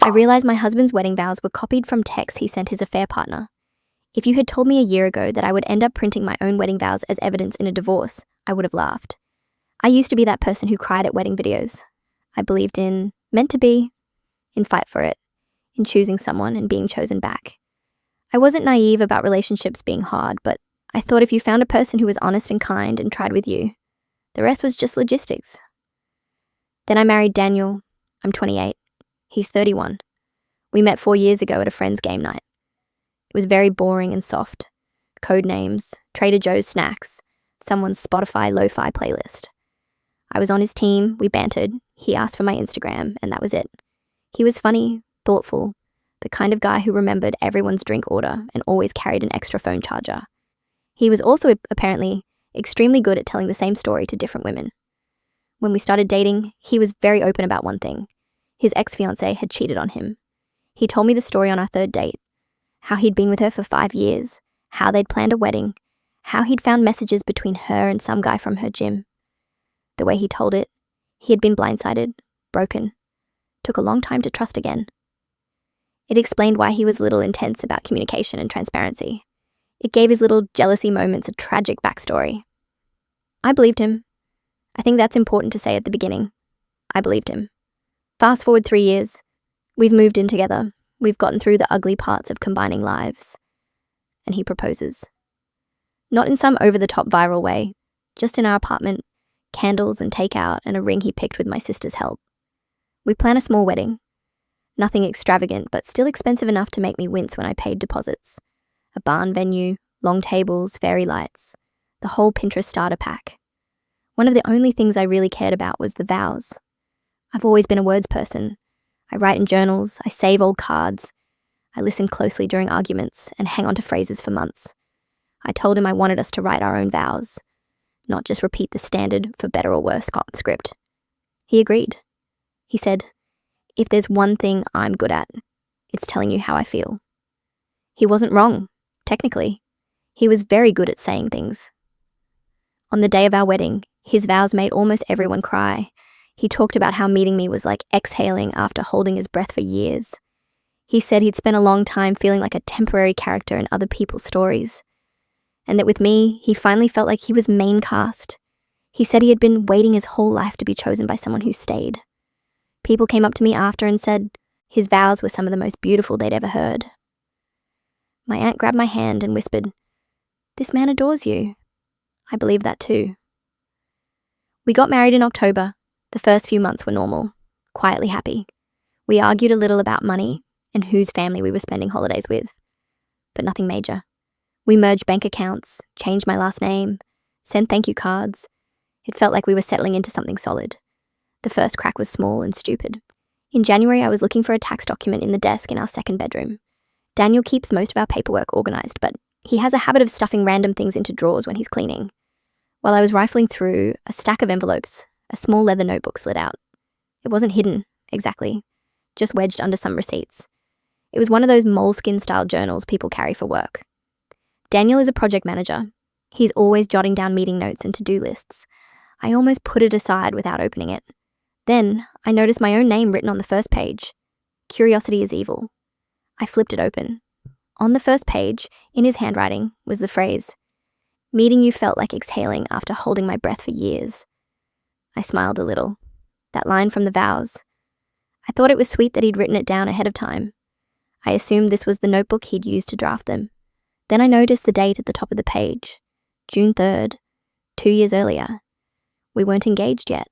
I realized my husband's wedding vows were copied from texts he sent his affair partner. If you had told me a year ago that I would end up printing my own wedding vows as evidence in a divorce, I would have laughed. I used to be that person who cried at wedding videos. I believed in meant to be, in fight for it, in choosing someone and being chosen back. I wasn't naive about relationships being hard, but I thought if you found a person who was honest and kind and tried with you, the rest was just logistics. Then I married Daniel. I'm 28. He's 31. We met 4 years ago at a friend's game night. It was very boring and soft. Code names, Trader Joe's snacks, someone's Spotify lo-fi playlist. I was on his team, we bantered, he asked for my Instagram, and that was it. He was funny, thoughtful, the kind of guy who remembered everyone's drink order and always carried an extra phone charger. He was also apparently extremely good at telling the same story to different women. When we started dating, he was very open about one thing. His ex-fiancée had cheated on him. He told me the story on our third date, how he'd been with her for 5 years, how they'd planned a wedding, how he'd found messages between her and some guy from her gym. The way he told it, he had been blindsided, broken, took a long time to trust again. It explained why he was a little intense about communication and transparency. It gave his little jealousy moments a tragic backstory. I believed him. I think that's important to say at the beginning. I believed him. Fast forward 3 years. We've moved in together. We've gotten through the ugly parts of combining lives. And he proposes. Not in some over-the-top viral way, just in our apartment, candles and takeout and a ring he picked with my sister's help. We plan a small wedding. Nothing extravagant, but still expensive enough to make me wince when I paid deposits. A barn venue, long tables, fairy lights, the whole Pinterest starter pack. One of the only things I really cared about was the vows. I've always been a words person. I write in journals, I save old cards. I listen closely during arguments and hang on to phrases for months. I told him I wanted us to write our own vows, not just repeat the standard for better or worse script. He agreed. He said, "If there's one thing I'm good at, it's telling you how I feel." He wasn't wrong, technically. He was very good at saying things. On the day of our wedding, his vows made almost everyone cry. He talked about how meeting me was like exhaling after holding his breath for years. He said he'd spent a long time feeling like a temporary character in other people's stories, and that with me, he finally felt like he was main cast. He said he had been waiting his whole life to be chosen by someone who stayed. People came up to me after and said his vows were some of the most beautiful they'd ever heard. My aunt grabbed my hand and whispered, "This man adores you." I believe that too. We got married in October. The first few months were normal, quietly happy. We argued a little about money and whose family we were spending holidays with, but nothing major. We merged bank accounts, changed my last name, sent thank you cards. It felt like we were settling into something solid. The first crack was small and stupid. In January, I was looking for a tax document in the desk in our second bedroom. Daniel keeps most of our paperwork organized, but he has a habit of stuffing random things into drawers when he's cleaning. While I was rifling through a stack of envelopes, a small leather notebook slid out. It wasn't hidden, exactly, just wedged under some receipts. It was one of those moleskin-style journals people carry for work. Daniel is a project manager. He's always jotting down meeting notes and to-do lists. I almost put it aside without opening it. Then, I noticed my own name written on the first page. Curiosity is evil. I flipped it open. On the first page, in his handwriting, was the phrase, "Meeting you felt like exhaling after holding my breath for years." I smiled a little. That line from the vows. I thought it was sweet that he'd written it down ahead of time. I assumed this was the notebook he'd used to draft them. Then I noticed the date at the top of the page, June 3rd, 2 years earlier. We weren't engaged yet.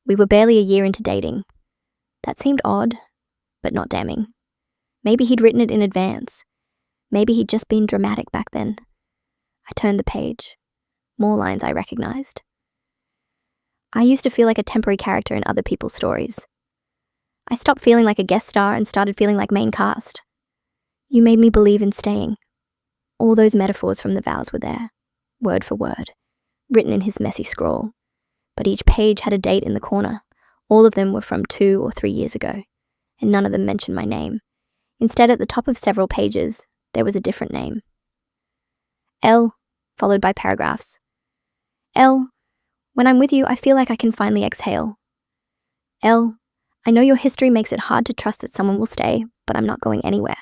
We were barely a year into dating. That seemed odd, but not damning. Maybe he'd written it in advance. Maybe he'd just been dramatic back then. I turned the page. More lines I recognized. I used to feel like a temporary character in other people's stories. I stopped feeling like a guest star and started feeling like main cast. You made me believe in staying. All those metaphors from the vows were there, word for word, written in his messy scrawl. But each page had a date in the corner. All of them were from 2 or 3 years ago, and none of them mentioned my name. Instead, at the top of several pages, there was a different name. L, followed by paragraphs. L, when I'm with you, I feel like I can finally exhale. L, I know your history makes it hard to trust that someone will stay, but I'm not going anywhere.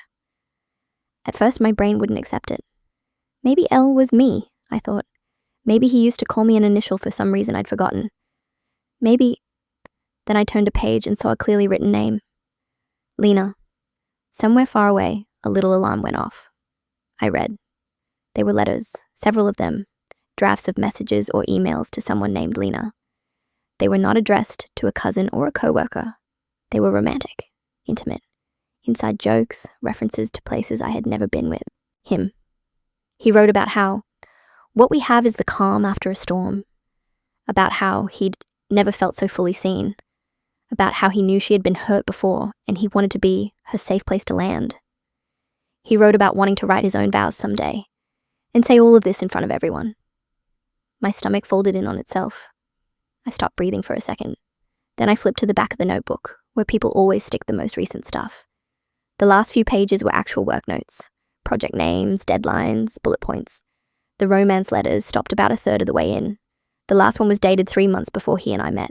At first, my brain wouldn't accept it. Maybe L was me, I thought. Maybe he used to call me an initial for some reason I'd forgotten. Maybe. Then I turned a page and saw a clearly written name. Lena. Somewhere far away, a little alarm went off. I read. They were letters, several of them, drafts of messages or emails to someone named Lena. They were not addressed to a cousin or a coworker. They were romantic, intimate, inside jokes, references to places I had never been with. Him. He wrote about how what we have is the calm after a storm, about how he'd never felt so fully seen, about how he knew she had been hurt before and he wanted to be her safe place to land. He wrote about wanting to write his own vows someday and say all of this in front of everyone. My stomach folded in on itself. I stopped breathing for a second. Then I flipped to the back of the notebook, where people always stick the most recent stuff. The last few pages were actual work notes, project names, deadlines, bullet points. The romance letters stopped about a third of the way in. The last one was dated 3 months before he and I met.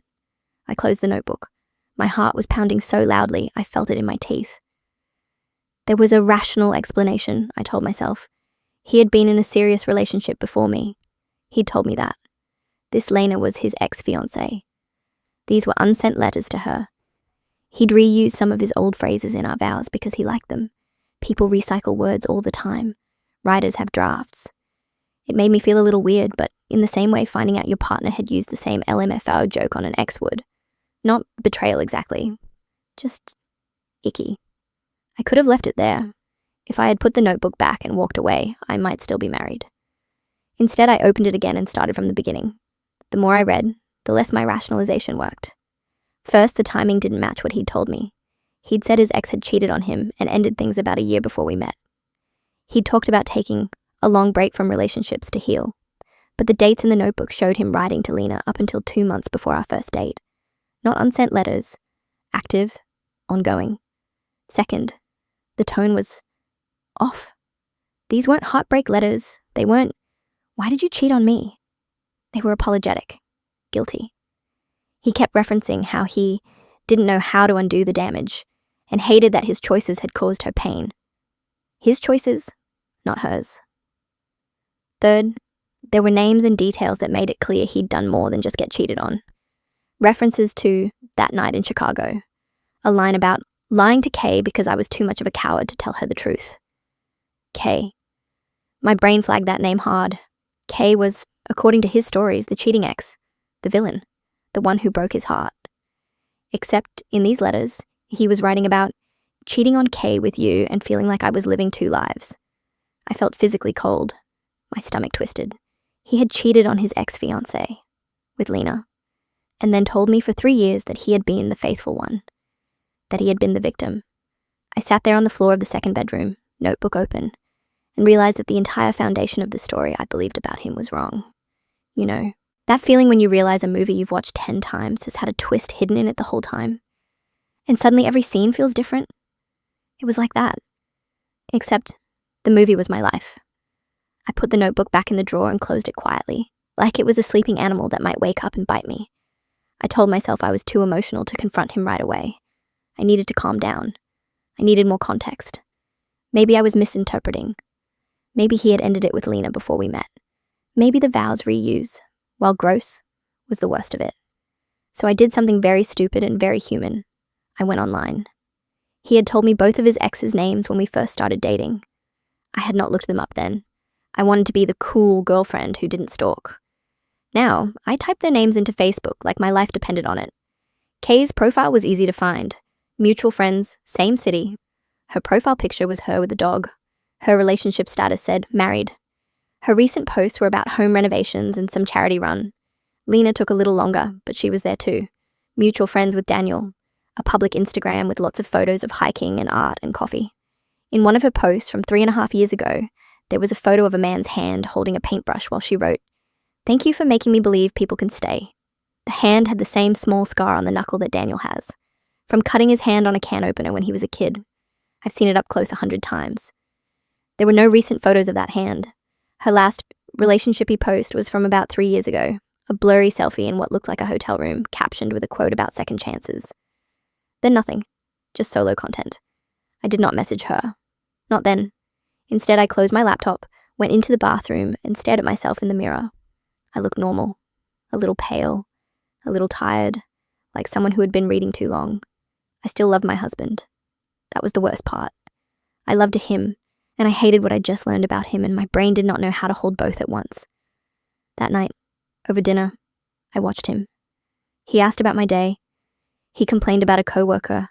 I closed the notebook. My heart was pounding so loudly, I felt it in my teeth. There was a rational explanation, I told myself. He had been in a serious relationship before me. He'd told me that. This Lena was his ex-fiancée. These were unsent letters to her. He'd reused some of his old phrases in our vows because he liked them. People recycle words all the time. Writers have drafts. It made me feel a little weird, but in the same way finding out your partner had used the same LMFAO joke on an ex would. Not betrayal exactly. Just icky. I could have left it there. If I had put the notebook back and walked away, I might still be married. Instead, I opened it again and started from the beginning. The more I read, the less my rationalization worked. First, the timing didn't match what he'd told me. He'd said his ex had cheated on him and ended things about a year before we met. He'd talked about taking a long break from relationships to heal, but the dates in the notebook showed him writing to Lena up until 2 months before our first date. Not unsent letters, active, ongoing. Second, the tone was off. These weren't heartbreak letters. They weren't, "Why did you cheat on me?" They were apologetic, guilty. He kept referencing how he didn't know how to undo the damage and hated that his choices had caused her pain. His choices, not hers. Third, there were names and details that made it clear he'd done more than just get cheated on. References to that night in Chicago. A line about lying to Kay because I was too much of a coward to tell her the truth. Kay. My brain flagged that name hard. Kay was, according to his stories, the cheating ex, the villain, the one who broke his heart. Except in these letters, he was writing about cheating on Kay with you and feeling like I was living 2 lives. I felt physically cold. My stomach twisted. He had cheated on his ex-fiancée, with Lena, and then told me for 3 years that he had been the faithful one, that he had been the victim. I sat there on the floor of the second bedroom, notebook open, and realized that the entire foundation of the story I believed about him was wrong. You know, that feeling when you realize a movie you've watched 10 times has had a twist hidden in it the whole time, and suddenly every scene feels different? It was like that. Except the movie was my life. I put the notebook back in the drawer and closed it quietly, like it was a sleeping animal that might wake up and bite me. I told myself I was too emotional to confront him right away. I needed to calm down. I needed more context. Maybe I was misinterpreting. Maybe he had ended it with Lena before we met. Maybe the vows reuse, while gross, was the worst of it. So I did something very stupid and very human. I went online. He had told me both of his ex's names when we first started dating. I had not looked them up then. I wanted to be the cool girlfriend who didn't stalk. Now, I typed their names into Facebook like my life depended on it. Kay's profile was easy to find. Mutual friends, same city. Her profile picture was her with a dog. Her relationship status said married. Her recent posts were about home renovations and some charity run. Lena took a little longer, but she was there too. Mutual friends with Daniel. A public Instagram with lots of photos of hiking and art and coffee. In one of her posts from 3.5 years ago, there was a photo of a man's hand holding a paintbrush while she wrote, "Thank you for making me believe people can stay." The hand had the same small scar on the knuckle that Daniel has, from cutting his hand on a can opener when he was a kid. I've seen it up close 100 times. There were no recent photos of that hand. Her last relationship-y post was from about 3 years ago, a blurry selfie in what looked like a hotel room, captioned with a quote about second chances. Then nothing. Just solo content. I did not message her. Not then. Instead, I closed my laptop, went into the bathroom, and stared at myself in the mirror. I looked normal. A little pale. A little tired. Like someone who had been reading too long. I still loved my husband. That was the worst part. I loved him, and I hated what I just learned about him, and my brain did not know how to hold both at once. That night, over dinner, I watched him. He asked about my day. He complained about a coworker.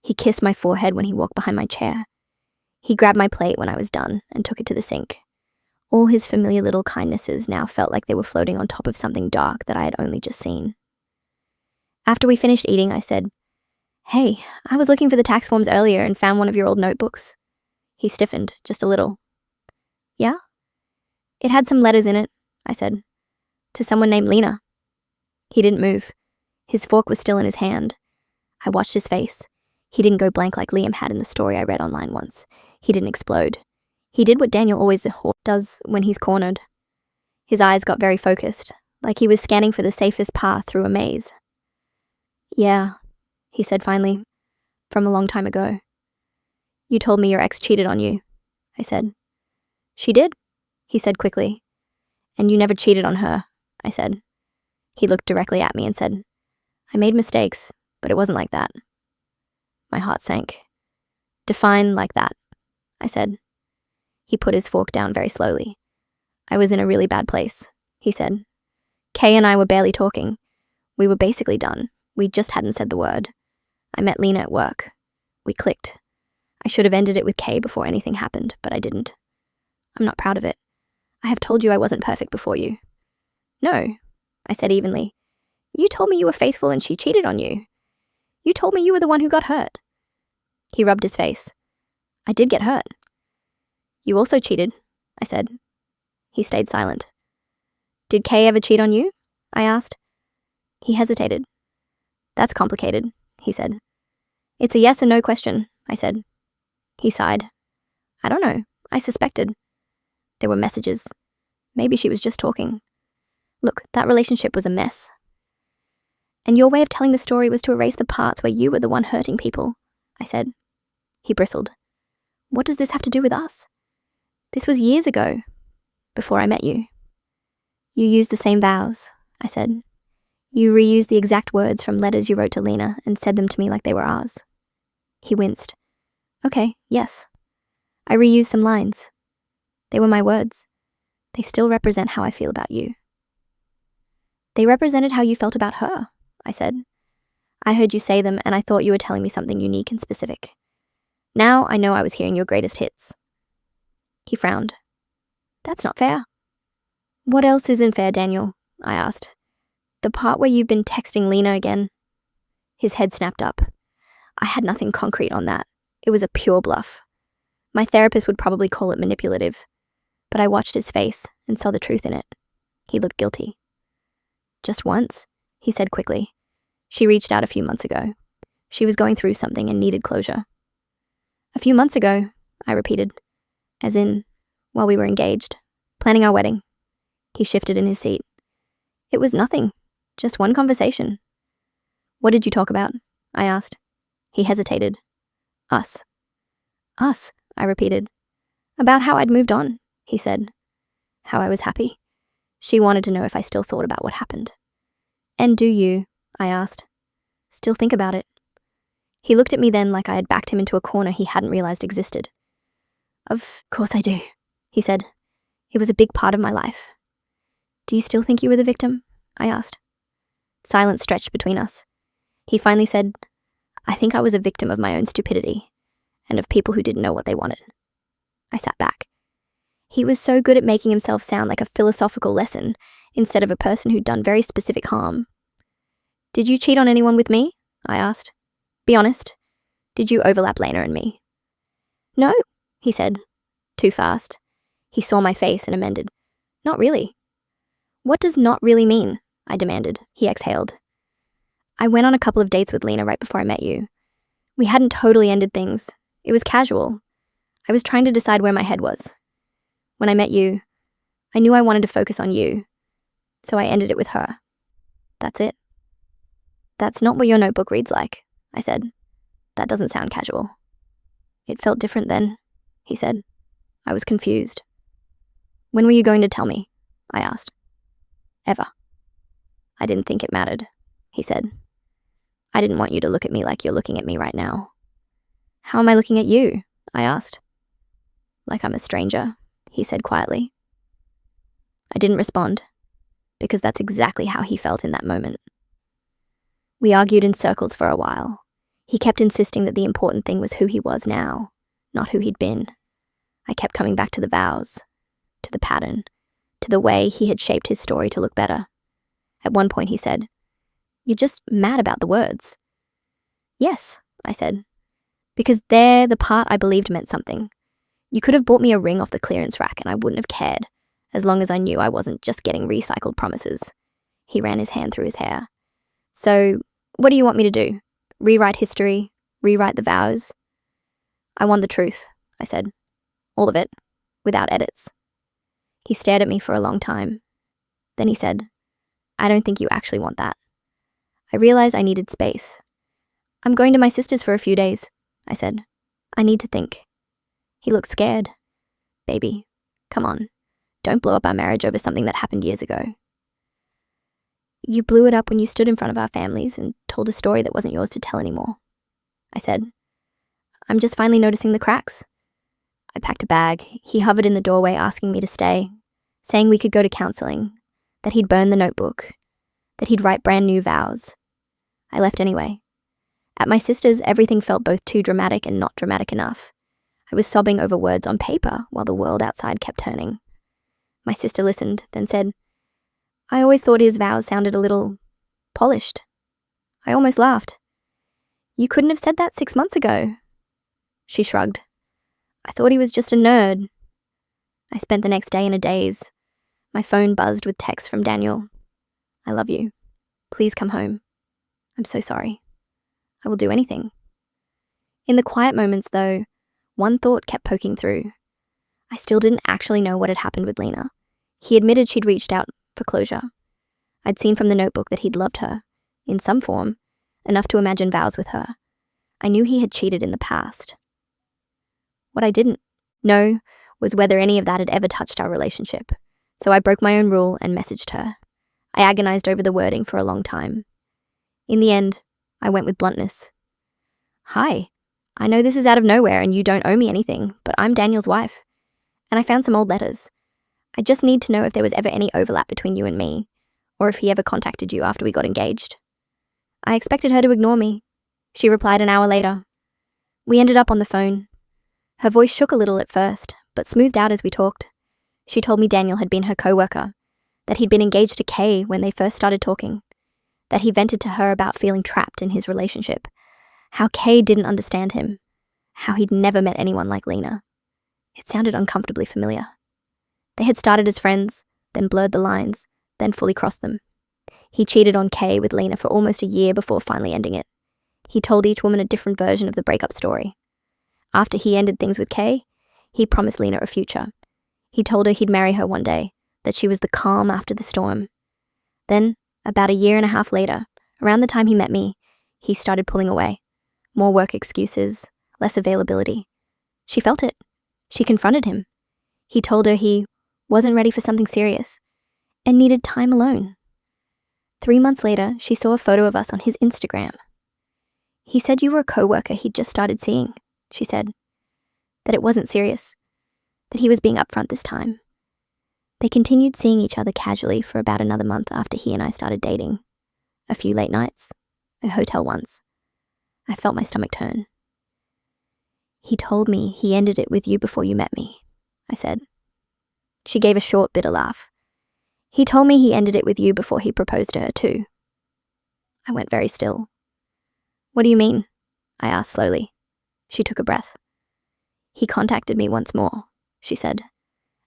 He kissed my forehead when he walked behind my chair. He grabbed my plate when I was done and took it to the sink. All his familiar little kindnesses now felt like they were floating on top of something dark that I had only just seen. After we finished eating, I said, "Hey, I was looking for the tax forms earlier and found one of your old notebooks." He stiffened, just a little. "Yeah?" "It had some letters in it," I said. "To someone named Lena." He didn't move. His fork was still in his hand. I watched his face. He didn't go blank like Liam had in the story I read online once. He didn't explode. He did what Daniel always does when he's cornered. His eyes got very focused, like he was scanning for the safest path through a maze. "Yeah," he said finally, "from a long time ago." "You told me your ex cheated on you," I said. "She did," he said quickly. "And you never cheated on her," I said. He looked directly at me and said, "I made mistakes, but it wasn't like that." My heart sank. "Define like that," I said. He put his fork down very slowly. "I was in a really bad place," he said. "Kay and I were barely talking. We were basically done. We just hadn't said the word. I met Lena at work. We clicked. I should have ended it with Kay before anything happened, but I didn't. I'm not proud of it. I have told you I wasn't perfect before you." "No," I said evenly. "You told me you were faithful and she cheated on you. You told me you were the one who got hurt." He rubbed his face. "I did get hurt." "You also cheated," I said. He stayed silent. "Did Kay ever cheat on you?" I asked. He hesitated. "That's complicated," he said. "It's a yes or no question," I said. He sighed. "I don't know. I suspected." There were messages. Maybe she was just talking. Look, that relationship was a mess. "And your way of telling the story was to erase the parts where you were the one hurting people," I said. He bristled. "What does this have to do with us? This was years ago, before I met you." "You used the same vows," I said. "You reused the exact words from letters you wrote to Lena and said them to me like they were ours." He winced. "Okay, yes. I reused some lines. They were my words. They still represent how I feel about you." "They represented how you felt about her," I said. "I heard you say them and I thought you were telling me something unique and specific. Now I know I was hearing your greatest hits." He frowned. "That's not fair." "What else isn't fair, Daniel?" I asked. "The part where you've been texting Lena again." His head snapped up. I had nothing concrete on that. It was a pure bluff. My therapist would probably call it manipulative, but I watched his face and saw the truth in it. He looked guilty. "Just once," he said quickly. "She reached out a few months ago. She was going through something and needed closure." "A few months ago," I repeated. "As in, while we were engaged, planning our wedding." He shifted in his seat. "It was nothing, just one conversation." "What did you talk about?" I asked. He hesitated. "Us." "Us," I repeated. "About how I'd moved on," he said. "How I was happy." She wanted to know if I still thought about what happened. "And do you," I asked, "still think about it?" He looked at me then like I had backed him into a corner he hadn't realized existed. "Of course I do," he said. "It was a big part of my life." "Do you still think you were the victim?" I asked. Silence stretched between us. He finally said, "I think I was a victim of my own stupidity, and of people who didn't know what they wanted." I sat back. He was so good at making himself sound like a philosophical lesson, instead of a person who'd done very specific harm. "Did you cheat on anyone with me?" I asked. "Be honest. Did you overlap Lena and me?" "No," he said. Too fast. He saw my face and amended. "Not really." "What does not really mean?" I demanded. He exhaled. "I went on a couple of dates with Lena right before I met you. We hadn't totally ended things. It was casual. I was trying to decide where my head was. When I met you, I knew I wanted to focus on you, so I ended it with her. That's it." "That's not what your notebook reads like," I said. That doesn't sound casual. It felt different then, he said. I was confused. When were you going to tell me? I asked. Ever. I didn't think it mattered, he said. I didn't want you to look at me like you're looking at me right now. How am I looking at you? I asked. Like I'm a stranger, he said quietly. I didn't respond, because that's exactly how he felt in that moment. We argued in circles for a while. He kept insisting that the important thing was who he was now, not who he'd been. I kept coming back to the vows, to the pattern, to the way he had shaped his story to look better. At one point he said, "You're just mad about the words." Yes, I said, because they're the part I believed meant something. You could have bought me a ring off the clearance rack and I wouldn't have cared, as long as I knew I wasn't just getting recycled promises. He ran his hand through his hair. So, what do you want me to do? Rewrite history? Rewrite the vows? I want the truth, I said. All of it, without edits. He stared at me for a long time. Then he said, I don't think you actually want that. I realized I needed space. I'm going to my sister's for a few days, I said. I need to think. He looked scared. Baby, come on. Don't blow up our marriage over something that happened years ago. You blew it up when you stood in front of our families and told a story that wasn't yours to tell anymore, I said. I'm just finally noticing the cracks. I packed a bag. He hovered in the doorway asking me to stay, saying we could go to counseling, that he'd burn the notebook, that he'd write brand new vows. I left anyway. At my sister's, everything felt both too dramatic and not dramatic enough. I was sobbing over words on paper while the world outside kept turning. My sister listened, then said, I always thought his vows sounded a little polished. I almost laughed. You couldn't have said that 6 months ago. She shrugged. I thought he was just a nerd. I spent the next day in a daze. My phone buzzed with texts from Daniel. I love you. Please come home. I'm so sorry. I will do anything. In the quiet moments, though, one thought kept poking through. I still didn't actually know what had happened with Lena. He admitted she'd reached out for closure. I'd seen from the notebook that he'd loved her, in some form, enough to imagine vows with her. I knew he had cheated in the past. What I didn't know was whether any of that had ever touched our relationship, so I broke my own rule and messaged her. I agonized over the wording for a long time. In the end, I went with bluntness. Hi, I know this is out of nowhere and you don't owe me anything, but I'm Daniel's wife. And I found some old letters. I just need to know if there was ever any overlap between you and me, or if he ever contacted you after we got engaged. I expected her to ignore me. She replied an hour later. We ended up on the phone. Her voice shook a little at first, but smoothed out as we talked. She told me Daniel had been her co-worker, that he'd been engaged to Kay when they first started talking, that he vented to her about feeling trapped in his relationship, how Kay didn't understand him, how he'd never met anyone like Lena. It sounded uncomfortably familiar. They had started as friends, then blurred the lines, then fully crossed them. He cheated on Kay with Lena for almost a year before finally ending it. He told each woman a different version of the breakup story. After he ended things with Kay, he promised Lena a future. He told her he'd marry her one day, that she was the calm after the storm. Then, about a year and a half later, around the time he met me, he started pulling away. More work excuses, less availability. She felt it. She confronted him. He told her he wasn't ready for something serious and needed time alone. 3 months later, she saw a photo of us on his Instagram. He said you were a co-worker he'd just started seeing, she said. That it wasn't serious. That he was being upfront this time. They continued seeing each other casually for about another month after he and I started dating. A few late nights. A hotel once. I felt my stomach turn. He told me he ended it with you before you met me, I said. She gave a short, bitter laugh. He told me he ended it with you before he proposed to her too. I went very still. What do you mean? I asked slowly. She took a breath. He contacted me once more, she said,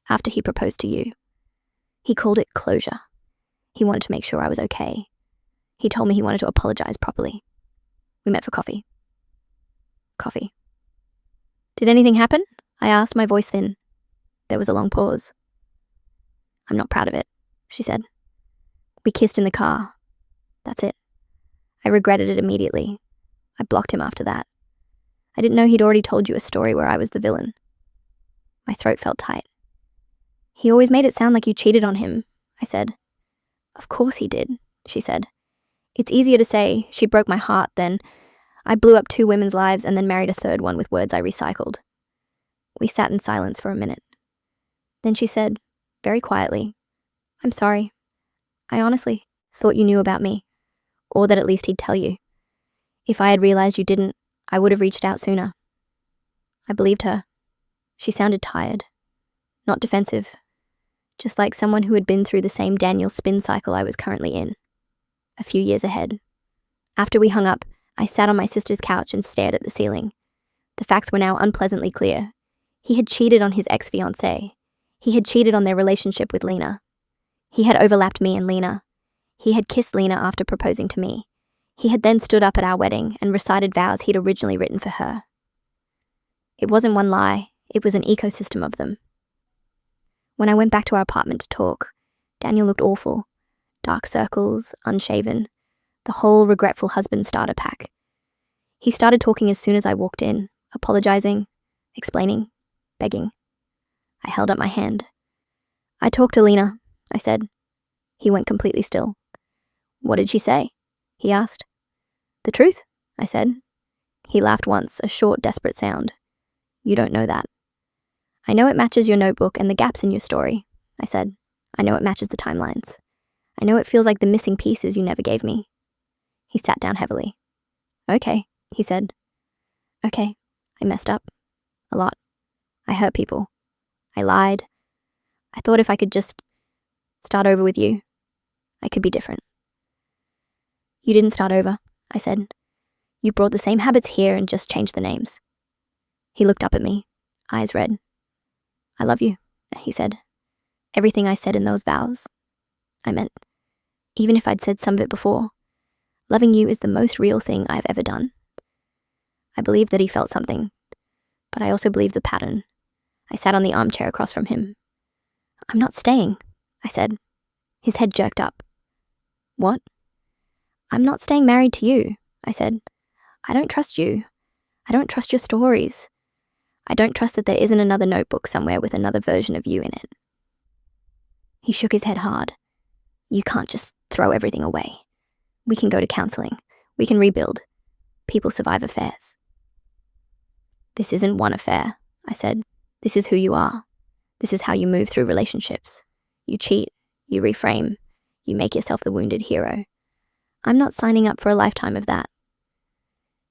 after he proposed to you. He called it closure. He wanted to make sure I was okay. He told me he wanted to apologize properly. We met for coffee. Coffee. Did anything happen? I asked, my voice thin. There was a long pause. I'm not proud of it, she said. We kissed in the car. That's it. I regretted it immediately. I blocked him after that. I didn't know he'd already told you a story where I was the villain. My throat felt tight. He always made it sound like you cheated on him, I said. Of course he did, she said. It's easier to say she broke my heart than I blew up 2 women's lives and then married a 3rd one with words I recycled. We sat in silence for a minute. Then she said, very quietly, I'm sorry. I honestly thought you knew about me, or that at least he'd tell you. If I had realized you didn't, I would have reached out sooner. I believed her. She sounded tired, not defensive, just like someone who had been through the same Daniel spin cycle I was currently in, a few years ahead. After we hung up, I sat on my sister's couch and stared at the ceiling. The facts were now unpleasantly clear. He had cheated on his ex-fiancée. He had cheated on their relationship with Lena. He had overlapped me and Lena. He had kissed Lena after proposing to me. He had then stood up at our wedding and recited vows he'd originally written for her. It wasn't one lie, it was an ecosystem of them. When I went back to our apartment to talk, Daniel looked awful. Dark circles, unshaven, the whole regretful husband starter pack. He started talking as soon as I walked in, apologizing, explaining, begging. I held up my hand. I talked to Lena, I said. He went completely still. What did she say? He asked. The truth, I said. He laughed once, a short, desperate sound. You don't know that. I know it matches your notebook and the gaps in your story, I said. I know it matches the timelines. I know it feels like the missing pieces you never gave me. He sat down heavily. Okay, he said. Okay, I messed up. A lot. I hurt people. I lied. I thought if I could just start over with you, I could be different. You didn't start over, I said. You brought the same habits here and just changed the names. He looked up at me, eyes red. I love you, he said. Everything I said in those vows, I meant. Even if I'd said some of it before, loving you is the most real thing I've ever done. I believed that he felt something, but I also believed the pattern. I sat on the armchair across from him. I'm not staying, I said. His head jerked up. What? I'm not staying married to you, I said. I don't trust you. I don't trust your stories. I don't trust that there isn't another notebook somewhere with another version of you in it. He shook his head hard. You can't just throw everything away. We can go to counseling. We can rebuild. People survive affairs. This isn't one affair, I said. This is who you are. This is how you move through relationships. You cheat. You reframe. You make yourself the wounded hero. I'm not signing up for a lifetime of that.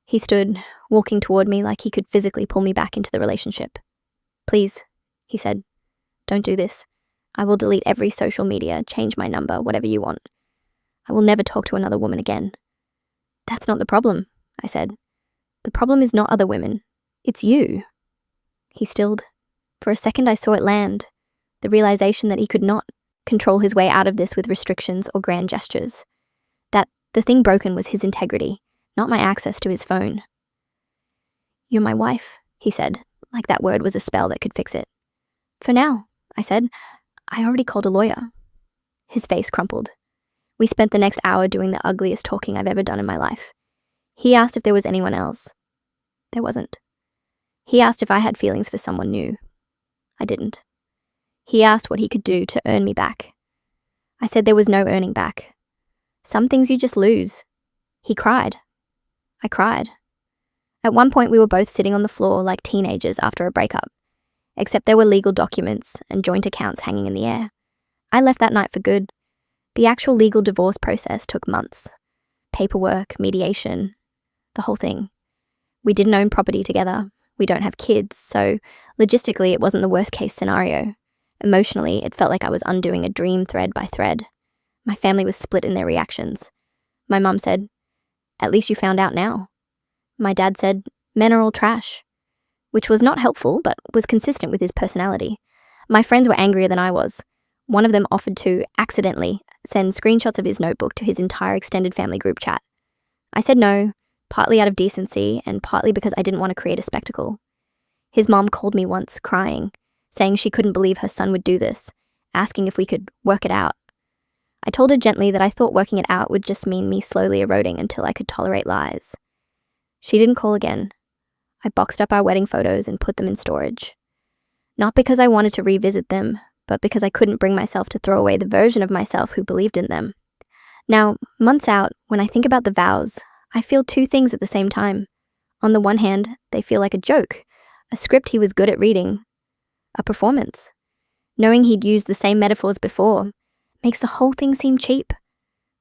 He stood, walking toward me like he could physically pull me back into the relationship. Please, he said, don't do this. I will delete every social media, change my number, whatever you want. I will never talk to another woman again. That's not the problem, I said. The problem is not other women. It's you. He stilled. For a second I saw it land, the realization that he could not control his way out of this with restrictions or grand gestures. That the thing broken was his integrity, not my access to his phone. You're my wife, he said, like that word was a spell that could fix it. For now, I said. I already called a lawyer. His face crumpled. We spent the next hour doing the ugliest talking I've ever done in my life. He asked if there was anyone else. There wasn't. He asked if I had feelings for someone new. I didn't. He asked what he could do to earn me back. I said there was no earning back. Some things you just lose. He cried. I cried. At one point we were both sitting on the floor like teenagers after a breakup, except there were legal documents and joint accounts hanging in the air. I left that night for good. The actual legal divorce process took months. Paperwork, mediation, the whole thing. We didn't own property together. We don't have kids, so logistically it wasn't the worst case scenario. Emotionally, it felt like I was undoing a dream thread by thread. My family was split in their reactions. My mum said, "At least you found out now." My dad said, "Men are all trash," which was not helpful, but was consistent with his personality. My friends were angrier than I was. One of them offered to, accidentally, send screenshots of his notebook to his entire extended family group chat. I said no, partly out of decency and partly because I didn't want to create a spectacle. His mom called me once, crying, saying she couldn't believe her son would do this, asking if we could work it out. I told her gently that I thought working it out would just mean me slowly eroding until I could tolerate lies. She didn't call again. I boxed up our wedding photos and put them in storage. Not because I wanted to revisit them, but because I couldn't bring myself to throw away the version of myself who believed in them. Now, months out, when I think about the vows, I feel two things at the same time. On the one hand, they feel like a joke, a script he was good at reading, a performance. Knowing he'd used the same metaphors before makes the whole thing seem cheap.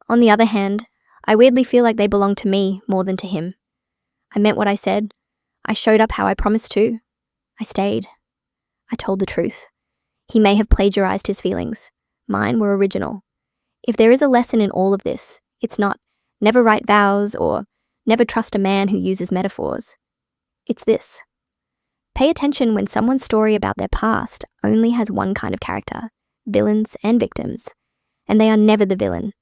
On the other hand, I weirdly feel like they belong to me more than to him. I meant what I said. I showed up how I promised to. I stayed. I told the truth. He may have plagiarized his feelings. Mine were original. If there is a lesson in all of this, it's not never write vows or never trust a man who uses metaphors. It's this. Pay attention when someone's story about their past only has one kind of character, villains and victims, and they are never the villain.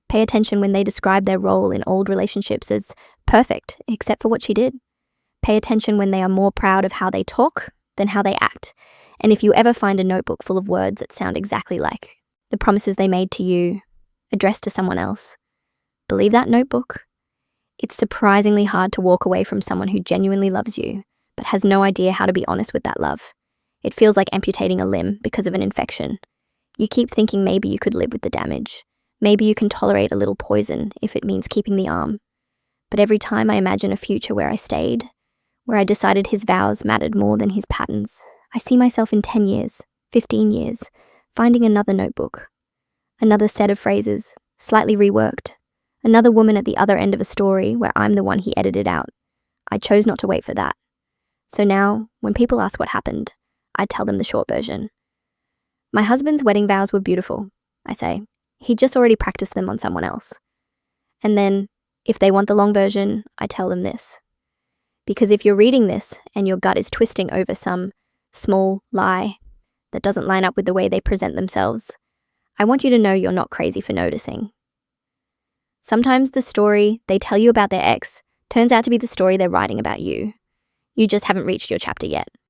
Pay attention when they describe their role in old relationships as perfect, except for what she did. Pay attention when they are more proud of how they talk than how they act. And if you ever find a notebook full of words that sound exactly like the promises they made to you, addressed to someone else, believe that notebook. It's surprisingly hard to walk away from someone who genuinely loves you, but has no idea how to be honest with that love. It feels like amputating a limb because of an infection. You keep thinking maybe you could live with the damage. Maybe you can tolerate a little poison if it means keeping the arm. But every time I imagine a future where I stayed, where I decided his vows mattered more than his patterns, I see myself in 10 years, 15 years, finding another notebook. Another set of phrases, slightly reworked. Another woman at the other end of a story where I'm the one he edited out. I chose not to wait for that. So now, when people ask what happened, I tell them the short version. My husband's wedding vows were beautiful, I say. He'd just already practiced them on someone else. And then, if they want the long version, I tell them this. Because if you're reading this and your gut is twisting over some small lie that doesn't line up with the way they present themselves, I want you to know you're not crazy for noticing. Sometimes the story they tell you about their ex turns out to be the story they're writing about you. You just haven't reached your chapter yet.